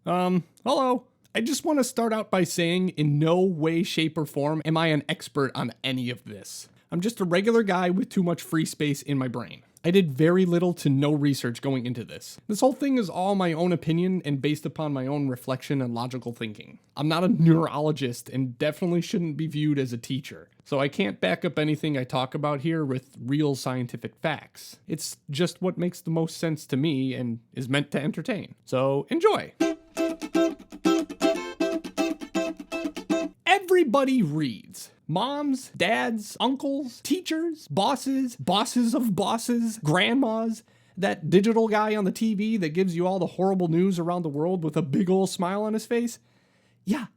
Hello. I just want to start out by saying in no way, shape, or form am I an expert on any of this. I'm just a regular guy with too much free space in my brain. I did very little to no research going into this. This whole thing is all my own opinion and based upon my own reflection and logical thinking. I'm not a neurologist and definitely shouldn't be viewed as a teacher, so I can't back up anything I talk about here with real scientific facts. It's just what makes the most sense to me and is meant to entertain. So enjoy! Everybody reads. Moms, dads, uncles, teachers, bosses, bosses of bosses, grandmas, that digital guy on the TV that gives you all the horrible news around the world with a big ol' smile on his face. Yeah,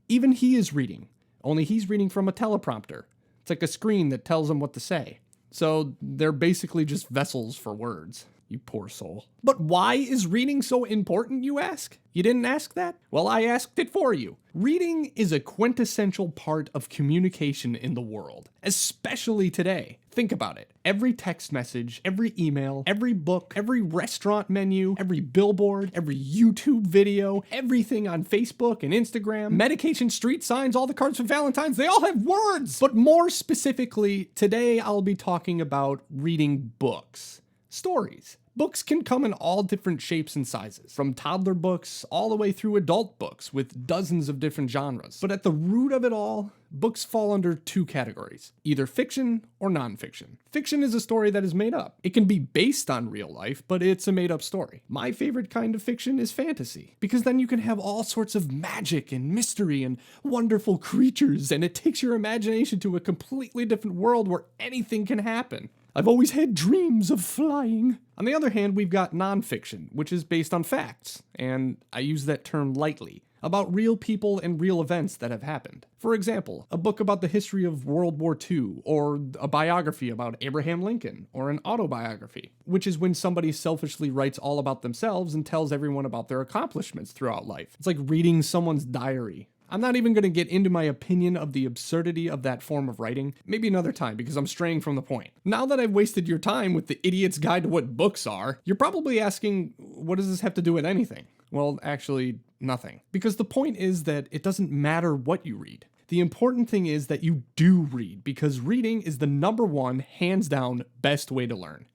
even he is reading, only he's reading from a teleprompter. It's like a screen that tells him what to say. So they're basically just vessels for words. You poor soul. But why is reading so important, you ask? You didn't ask that? Well, I asked it for you. Reading is a quintessential part of communication in the world, especially today. Think about it. Every text message, every email, every book, every restaurant menu, every billboard, every YouTube video, everything on Facebook and Instagram, medication street signs, all the cards for Valentine's, they all have words. But more specifically, today I'll be talking about reading books. Stories. Books can come in all different shapes and sizes, from toddler books all the way through adult books with dozens of different genres. But at the root of it all, books fall under two categories, either fiction or nonfiction. Fiction is a story that is made up. It can be based on real life, but it's a made-up story. My favorite kind of fiction is fantasy, because then you can have all sorts of magic and mystery and wonderful creatures, and it takes your imagination to a completely different world where anything can happen. I've always had dreams of flying. On the other hand, we've got nonfiction, which is based on facts, and I use that term lightly, about real people and real events that have happened. For example, a book about the history of World War II, or a biography about Abraham Lincoln, or an autobiography, which is when somebody selfishly writes all about themselves and tells everyone about their accomplishments throughout life. It's like reading someone's diary. I'm not even going to get into my opinion of the absurdity of that form of writing, maybe another time because I'm straying from the point. Now that I've wasted your time with the idiot's guide to what books are, you're probably asking, what does this have to do with anything? Well, actually, nothing. Because the point is that it doesn't matter what you read. The important thing is that you do read, because reading is the number one, hands down, best way to learn.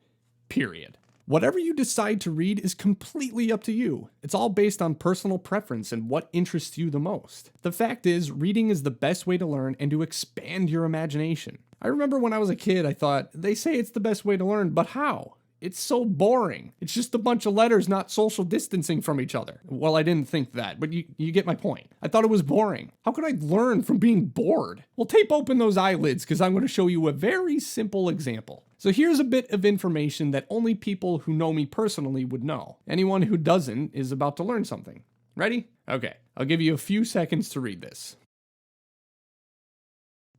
Period. Whatever you decide to read is completely up to you. It's all based on personal preference and what interests you the most. The fact is, reading is the best way to learn and to expand your imagination. I remember when I was a kid, I thought, they say it's the best way to learn, but how? It's so boring. It's just a bunch of letters not social distancing from each other. Well, I didn't think that, but you get my point. I thought it was boring. How could I learn from being bored? Well, tape open those eyelids because I'm going to show you a very simple example. So here's a bit of information that only people who know me personally would know. Anyone who doesn't is about to learn something. Ready? Okay, I'll give you a few seconds to read this.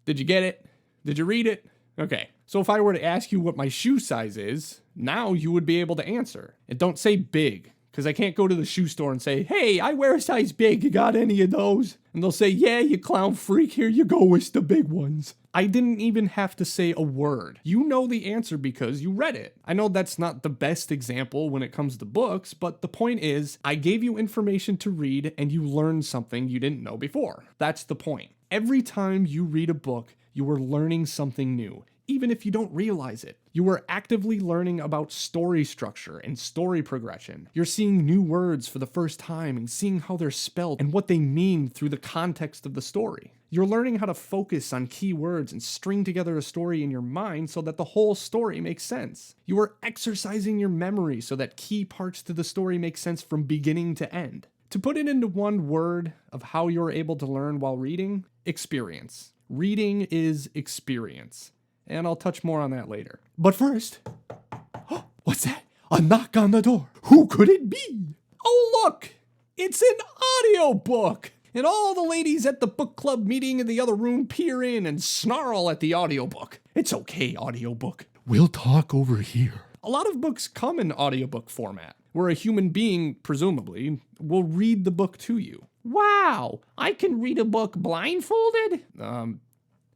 Did you get it? Did you read it? Okay, so if I were to ask you what my shoe size is, now you would be able to answer. And don't say big, because I can't go to the shoe store and say, hey, I wear a size big, you got any of those? And they'll say, yeah, you clown freak, here you go, it's the big ones. I didn't even have to say a word. You know the answer because you read it. I know that's not the best example when it comes to books, but the point is, I gave you information to read and you learned something you didn't know before. That's the point. Every time you read a book, you are learning something new, even if you don't realize it. You are actively learning about story structure and story progression. You're seeing new words for the first time and seeing how they're spelled and what they mean through the context of the story. You're learning how to focus on key words and string together a story in your mind so that the whole story makes sense. You are exercising your memory so that key parts to the story make sense from beginning to end. To put it into one word of how you're able to learn while reading, experience. Reading is experience. And I'll touch more on that later. But first, what's that? A knock on the door. Who could it be? Oh, look! It's an audiobook! And all the ladies at the book club meeting in the other room peer in and snarl at the audiobook. It's okay, audiobook. We'll talk over here. A lot of books come in audiobook format, where a human being, presumably, will read the book to you. Wow, I can read a book blindfolded?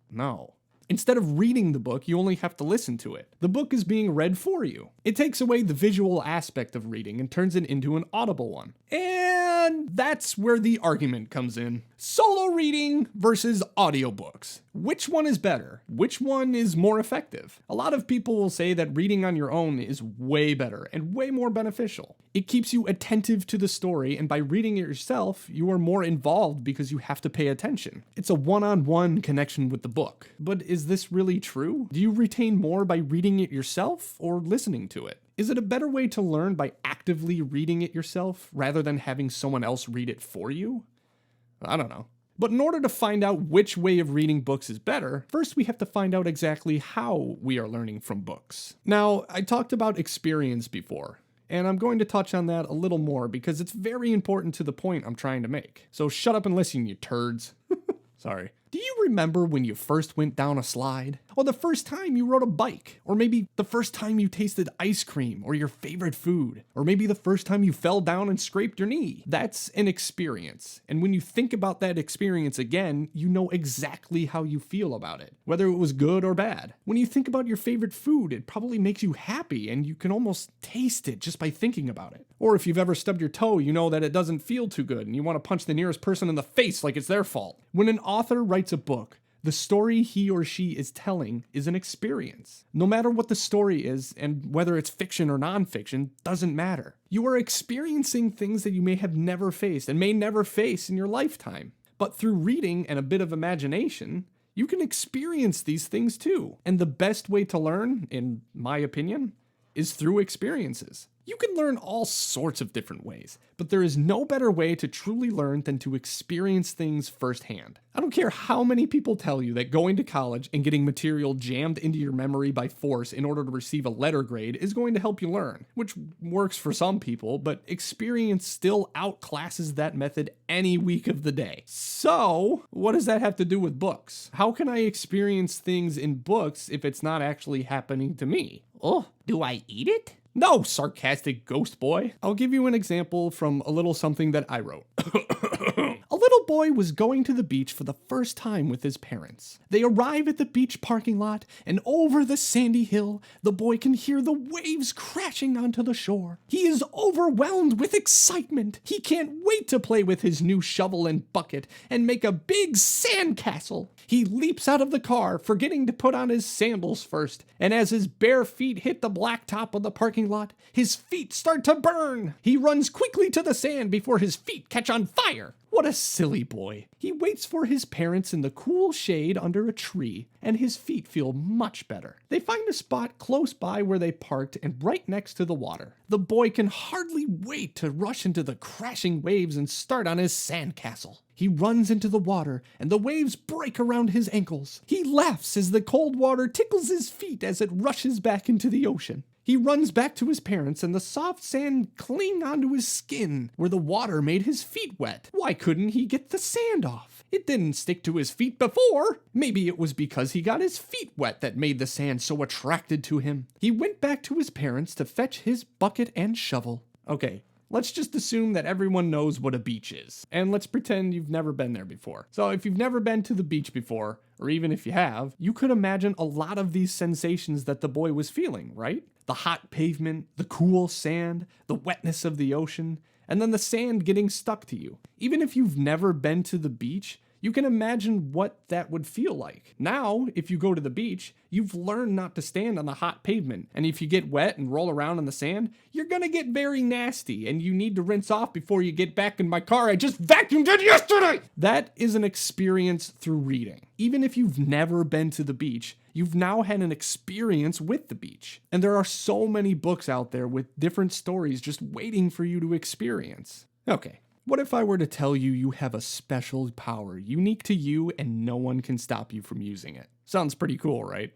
No. Instead of reading the book, you only have to listen to it. The book is being read for you. It takes away the visual aspect of reading and turns it into an audible one. And That's where the argument comes in. Solo reading versus audiobooks. Which one is better? Which one is more effective? A lot of people will say that reading on your own is way better and way more beneficial. It keeps you attentive to the story, and by reading it yourself, you are more involved because you have to pay attention. It's a one-on-one connection with the book. But is this really true? Do you retain more by reading it yourself or listening to it? Is it a better way to learn by actively reading it yourself rather than having someone else read it for you? I don't know. But in order to find out which way of reading books is better, first we have to find out exactly how we are learning from books. Now, I talked about experience before, and I'm going to touch on that a little more because it's very important to the point I'm trying to make. So shut up and listen, you turds. Sorry. Do you remember when you first went down a slide? Or the first time you rode a bike? Or maybe the first time you tasted ice cream or your favorite food? Or maybe the first time you fell down and scraped your knee? That's an experience. And when you think about that experience again, you know exactly how you feel about it, whether it was good or bad. When you think about your favorite food, it probably makes you happy and you can almost taste it just by thinking about it. Or if you've ever stubbed your toe, you know that it doesn't feel too good and you want to punch the nearest person in the face like it's their fault. When an author writes a book, the story he or she is telling is an experience. No matter what the story is, and whether it's fiction or nonfiction, doesn't matter. You are experiencing things that you may have never faced and may never face in your lifetime. But through reading and a bit of imagination, you can experience these things too. And the best way to learn, in my opinion, is through experiences. You can learn all sorts of different ways, but there is no better way to truly learn than to experience things firsthand. I don't care how many people tell you that going to college and getting material jammed into your memory by force in order to receive a letter grade is going to help you learn, which works for some people, but experience still outclasses that method any week of the day. So, what does that have to do with books? How can I experience things in books if it's not actually happening to me? Oh, do I eat it? No, sarcastic ghost boy. I'll give you an example from a little something that I wrote. A little boy was going to the beach for the first time with his parents. They arrive at the beach parking lot, and over the sandy hill, the boy can hear the waves crashing onto the shore. He is overwhelmed with excitement. He can't wait to play with his new shovel and bucket and make a big sandcastle. He leaps out of the car, forgetting to put on his sandals first, and as his bare feet hit the blacktop of the parking lot, his feet start to burn. He runs quickly to the sand before his feet catch on fire. What a silly boy. He waits for his parents in the cool shade under a tree, and his feet feel much better. They find a spot close by where they parked and right next to the water. The boy can hardly wait to rush into the crashing waves and start on his sandcastle. He runs into the water, and the waves break around his ankles. He laughs as the cold water tickles his feet as it rushes back into the ocean. He runs back to his parents, and the soft sand cling onto his skin where the water made his feet wet. Why couldn't he get the sand off? It didn't stick to his feet before. Maybe it was because he got his feet wet that made the sand so attracted to him. He went back to his parents to fetch his bucket and shovel. Okay, let's just assume that everyone knows what a beach is, and let's pretend you've never been there before. So if you've never been to the beach before, or even if you have, you could imagine a lot of these sensations that the boy was feeling, right? The hot pavement, the cool sand, the wetness of the ocean, and then the sand getting stuck to you. Even if you've never been to the beach, you can imagine what that would feel like. Now, if you go to the beach, you've learned not to stand on the hot pavement. And if you get wet and roll around in the sand, you're gonna get very nasty and you need to rinse off before you get back in my car I just vacuumed it yesterday. That is an experience through reading. Even if you've never been to the beach, you've now had an experience with the beach. And there are so many books out there with different stories just waiting for you to experience. Okay. What if I were to tell you you have a special power unique to you and no one can stop you from using it? Sounds pretty cool, right?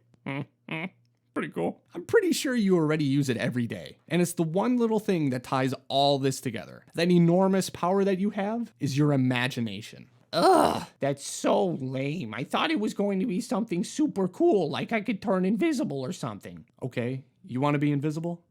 Pretty cool. I'm pretty sure you already use it every day. And it's the one little thing that ties all this together. That enormous power that you have is your imagination. Ugh, that's so lame. I thought it was going to be something super cool, like I could turn invisible or something. Okay, you want to be invisible?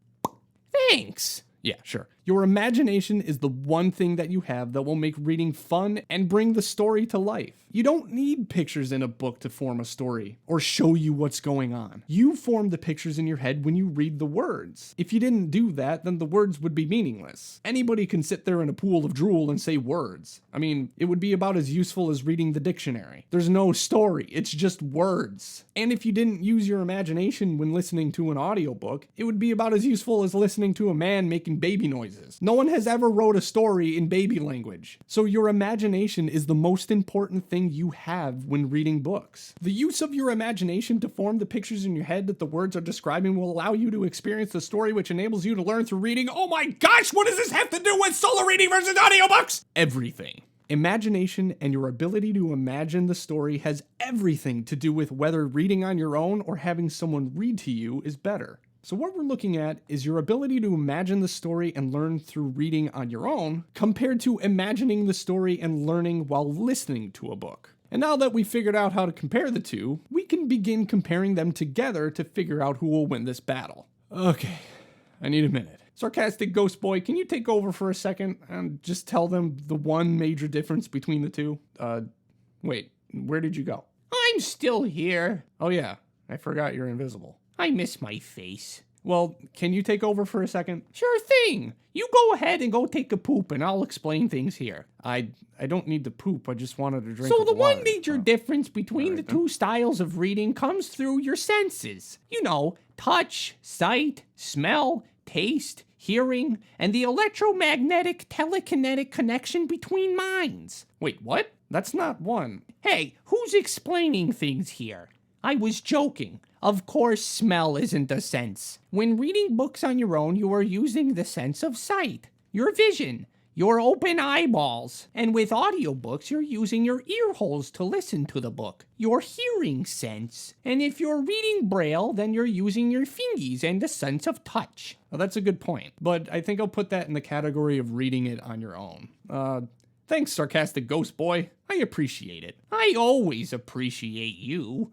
Thanks. Yeah, sure. Your imagination is the one thing that you have that will make reading fun and bring the story to life. You don't need pictures in a book to form a story or show you what's going on. You form the pictures in your head when you read the words. If you didn't do that, then the words would be meaningless. Anybody can sit there in a pool of drool and say words. I mean, it would be about as useful as reading the dictionary. There's no story, it's just words. And if you didn't use your imagination when listening to an audiobook, it would be about as useful as listening to a man making baby noises. No one has ever wrote a story in baby language. So your imagination is the most important thing you have when reading books. The use of your imagination to form the pictures in your head that the words are describing will allow you to experience the story, which enables you to learn through reading. Oh my gosh, what does this have to do with solo reading versus audiobooks? Everything. Imagination and your ability to imagine the story has everything to do with whether reading on your own or having someone read to you is better. So what we're looking at is your ability to imagine the story and learn through reading on your own, compared to imagining the story and learning while listening to a book. And now that we've figured out how to compare the two, we can begin comparing them together to figure out who will win this battle. Okay, I need a minute. Sarcastic Ghost Boy, can you take over for a second and just tell them the one major difference between the two? Wait, where did you go? I'm still here. Oh yeah, I forgot you're invisible. I miss my face. Well, can you take over for a second? Sure thing. You go ahead and go take a poop and I'll explain things here. I don't need to poop, I just wanted to drink So of the water. one major difference between the Alright, two styles of reading comes through your senses. You know, touch, sight, smell, taste, hearing, and the electromagnetic telekinetic connection between minds. Wait, what? That's not one. Hey, who's explaining things here? I was joking. Of course, smell isn't a sense. When reading books on your own, you are using the sense of sight, your vision, your open eyeballs. And with audiobooks, you're using your ear holes to listen to the book, your hearing sense. And if you're reading Braille, then you're using your fingies and the sense of touch. Well, that's a good point, but I think I'll put that in the category of reading it on your own. Thanks, Sarcastic Ghost Boy. I appreciate it. I always appreciate you.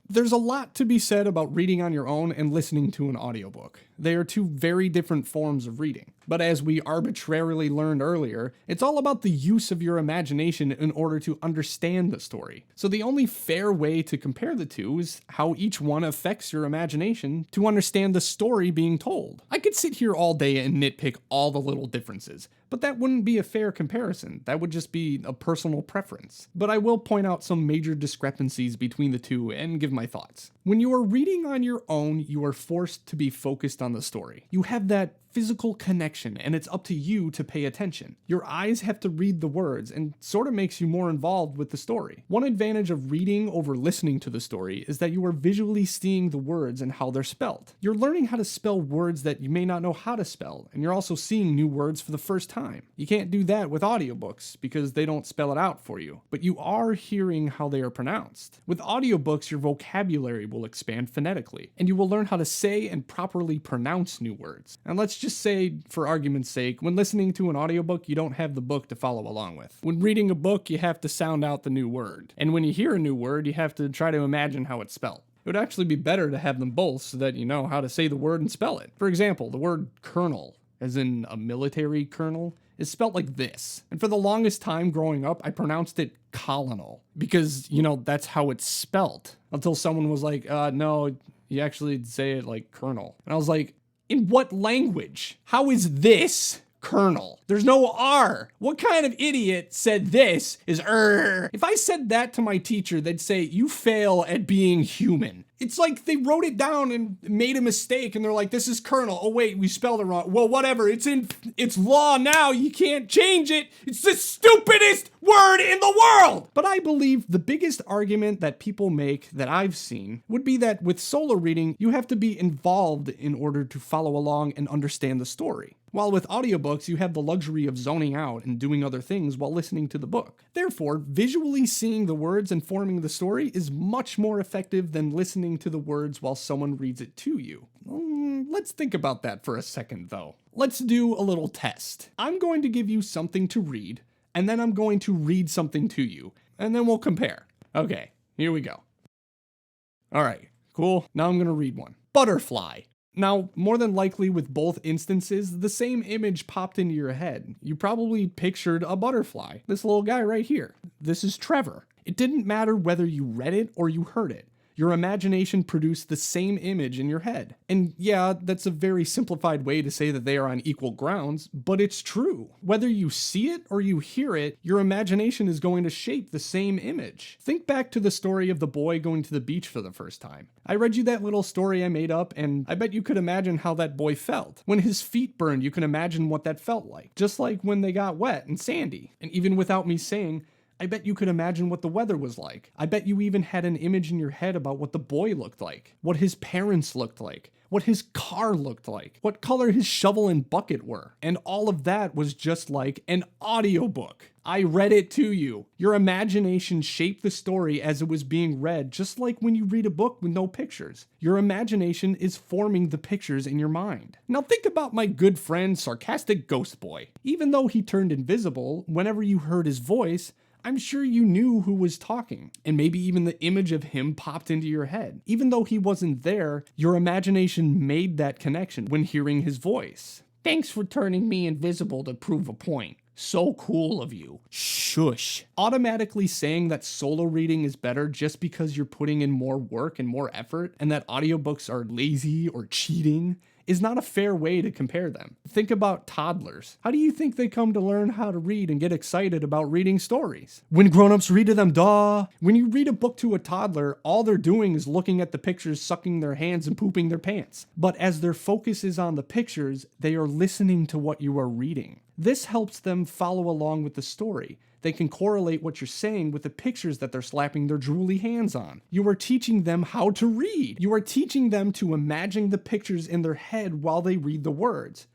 There's a lot to be said about reading on your own and listening to an audiobook. They are two very different forms of reading. But as we arbitrarily learned earlier, it's all about the use of your imagination in order to understand the story. So the only fair way to compare the two is how each one affects your imagination to understand the story being told. I could sit here all day and nitpick all the little differences, but that wouldn't be a fair comparison. That would just be a personal preference. But I will point out some major discrepancies between the two and give my thoughts. When you are reading on your own, you are forced to be focused on the story. You have that physical connection, and it's up to you to pay attention. Your eyes have to read the words, and sort of makes you more involved with the story. One advantage of reading over listening to the story is that you are visually seeing the words and how they're spelled. You're learning how to spell words that you may not know how to spell, and you're also seeing new words for the first time. You can't do that with audiobooks because they don't spell it out for you, but you are hearing how they are pronounced. With audiobooks, your vocabulary will expand phonetically, and you will learn how to say and properly pronounce new words. And let's just say, for argument's sake, when listening to an audiobook, you don't have the book to follow along with. When reading a book, you have to sound out the new word. And when you hear a new word, you have to try to imagine how it's spelled. It would actually be better to have them both so that you know how to say the word and spell it. For example, the word colonel, as in a military colonel, is spelled like this. And for the longest time growing up, I pronounced it colonel because, that's how it's spelled. Until someone was like, no, you actually say it like colonel. And I was like, in what language? How is this colonel? There's no R. What kind of idiot said this is er? If I said that to my teacher, they'd say, you fail at being human. It's like they wrote it down and made a mistake and they're like, this is colonel. Oh wait, we spelled it wrong. Well, whatever, it's law now, you can't change it. It's the stupidest word in the world. But I believe the biggest argument that people make that I've seen would be that with solo reading, you have to be involved in order to follow along and understand the story. While with audiobooks, you have the luxury of zoning out and doing other things while listening to the book. Therefore, visually seeing the words and forming the story is much more effective than listening to the words while someone reads it to you. Let's think about that for a second, though. Let's do a little test. I'm going to give you something to read, and then I'm going to read something to you, and then we'll compare. Okay, here we go. All right, cool. Now I'm going to read one. Butterfly. Now, more than likely with both instances, the same image popped into your head. You probably pictured a butterfly, this little guy right here. This is Trevor. It didn't matter whether you read it or you heard it. Your imagination produced the same image in your head. And yeah, that's a very simplified way to say that they are on equal grounds, but it's true. Whether you see it or you hear it, your imagination is going to shape the same image. Think back to the story of the boy going to the beach for the first time. I read you that little story I made up, and I bet you could imagine how that boy felt. When his feet burned, you can imagine what that felt like. Just like when they got wet and sandy. And even without me saying, I bet you could imagine what the weather was like. I bet you even had an image in your head about what the boy looked like, what his parents looked like, what his car looked like, what color his shovel and bucket were. And all of that was just like an audiobook. I read it to you. Your imagination shaped the story as it was being read, just like when you read a book with no pictures. Your imagination is forming the pictures in your mind. Now think about my good friend, sarcastic ghost boy. Even though he turned invisible, whenever you heard his voice, I'm sure you knew who was talking, and maybe even the image of him popped into your head. Even though he wasn't there, your imagination made that connection when hearing his voice. Thanks for turning me invisible to prove a point. So cool of you. Shush. Automatically saying that solo reading is better just because you're putting in more work and more effort, and that audiobooks are lazy or cheating, is not a fair way to compare them. Think about toddlers. How do you think they come to learn how to read and get excited about reading stories? When grown-ups read to them, duh. When you read a book to a toddler, all they're doing is looking at the pictures, sucking their hands, and pooping their pants. But as their focus is on the pictures, they are listening to what you are reading. This helps them follow along with the story. They can correlate what you're saying with the pictures that they're slapping their drooly hands on. You are teaching them how to read. You are teaching them to imagine the pictures in their head while they read the words.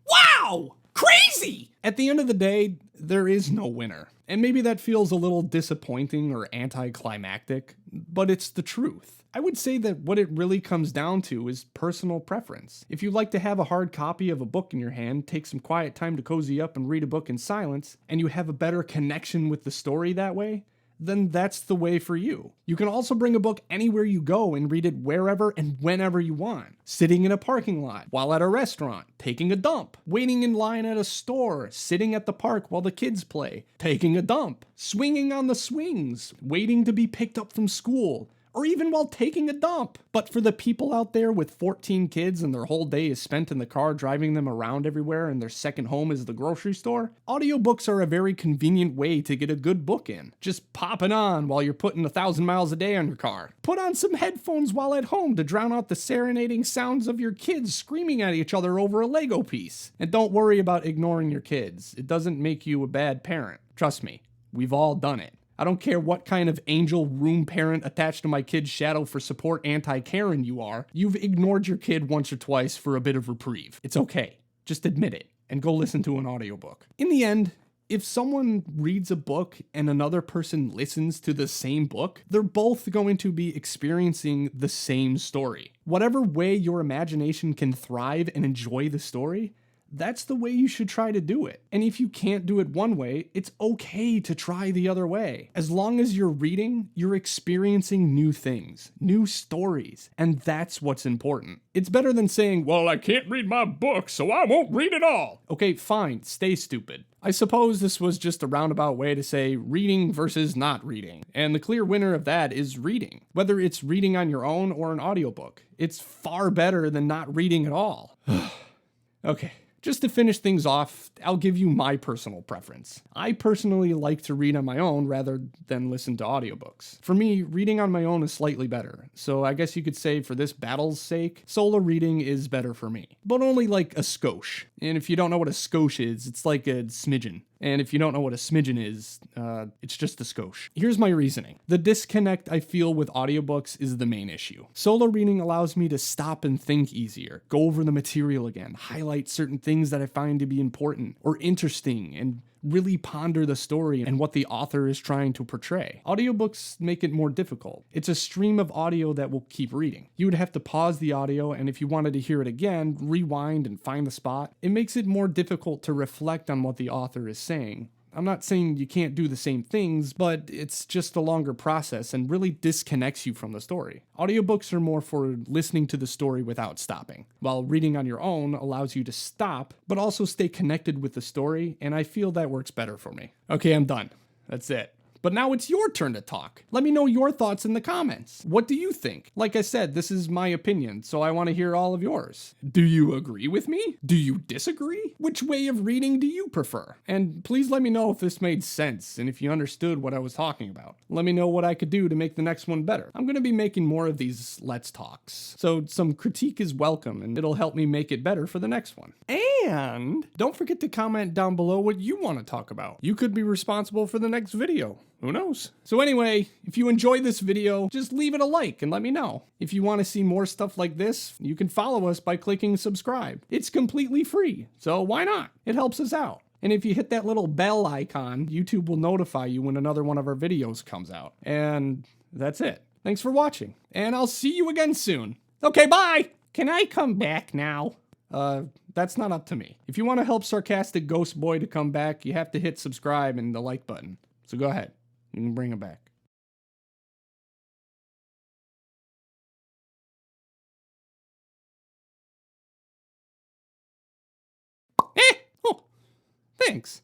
Wow! Crazy! At the end of the day, there is no winner. And maybe that feels a little disappointing or anticlimactic, but it's the truth. I would say that what it really comes down to is personal preference. If you like to have a hard copy of a book in your hand, take some quiet time to cozy up and read a book in silence, and you have a better connection with the story that way, then that's the way for you. You can also bring a book anywhere you go and read it wherever and whenever you want. Sitting in a parking lot, while at a restaurant, taking a dump, waiting in line at a store, sitting at the park while the kids play, taking a dump, swinging on the swings, waiting to be picked up from school, or even while taking a dump. But for the people out there with 14 kids and their whole day is spent in the car driving them around everywhere and their second home is the grocery store, audiobooks are a very convenient way to get a good book in. Just pop it on while you're putting 1,000 miles a day on your car. Put on some headphones while at home to drown out the serenading sounds of your kids screaming at each other over a Lego piece. And don't worry about ignoring your kids. It doesn't make you a bad parent. Trust me, we've all done it. I don't care what kind of angel room parent attached to my kid's shadow for support anti-Karen you are. You've ignored your kid once or twice for a bit of reprieve. It's okay. Just admit it and go listen to an audiobook. In the end, if someone reads a book and another person listens to the same book, they're both going to be experiencing the same story. Whatever way your imagination can thrive and enjoy the story, that's the way you should try to do it. And if you can't do it one way, it's okay to try the other way. As long as you're reading, you're experiencing new things, new stories, and that's what's important. It's better than saying, well, I can't read my book, so I won't read it all. Okay, fine, stay stupid. I suppose this was just a roundabout way to say reading versus not reading. And the clear winner of that is reading. Whether it's reading on your own or an audiobook, it's far better than not reading at all. Okay. Just to finish things off, I'll give you my personal preference. I personally like to read on my own rather than listen to audiobooks. For me, reading on my own is slightly better, so I guess you could say for this battle's sake, solo reading is better for me. But only like a skosh. And if you don't know what a skosh is, it's like a smidgen. And if you don't know what a smidgen is, it's just a skosh. Here's my reasoning. The disconnect I feel with audiobooks is the main issue. Solo reading allows me to stop and think easier, go over the material again, highlight certain things that I find to be important or interesting, and really ponder the story and what the author is trying to portray. Audiobooks make it more difficult. It's a stream of audio that will keep reading. You would have to pause the audio, and if you wanted to hear it again, rewind and find the spot. It makes it more difficult to reflect on what the author is saying, I'm not saying you can't do the same things, but it's just a longer process and really disconnects you from the story. Audiobooks are more for listening to the story without stopping, while reading on your own allows you to stop, but also stay connected with the story, and I feel that works better for me. Okay, I'm done. That's it. But now it's your turn to talk. Let me know your thoughts in the comments. What do you think? Like I said, this is my opinion, so I want to hear all of yours. Do you agree with me? Do you disagree? Which way of reading do you prefer? And please let me know if this made sense and if you understood what I was talking about. Let me know what I could do to make the next one better. I'm going to be making more of these Let's Talks, so some critique is welcome and it'll help me make it better for the next one. And don't forget to comment down below what you want to talk about. You could be responsible for the next video. Who knows? So anyway, if you enjoyed this video, just leave it a like and let me know. If you want to see more stuff like this, you can follow us by clicking subscribe. It's completely free, so why not? It helps us out. And if you hit that little bell icon, YouTube will notify you when another one of our videos comes out. And that's it. Thanks for watching, and I'll see you again soon. Okay, bye! Can I come back now? That's not up to me. If you want to help Sarcastic Ghost Boy to come back, you have to hit subscribe and the like button. So go ahead. You can bring him back. Oh, thanks.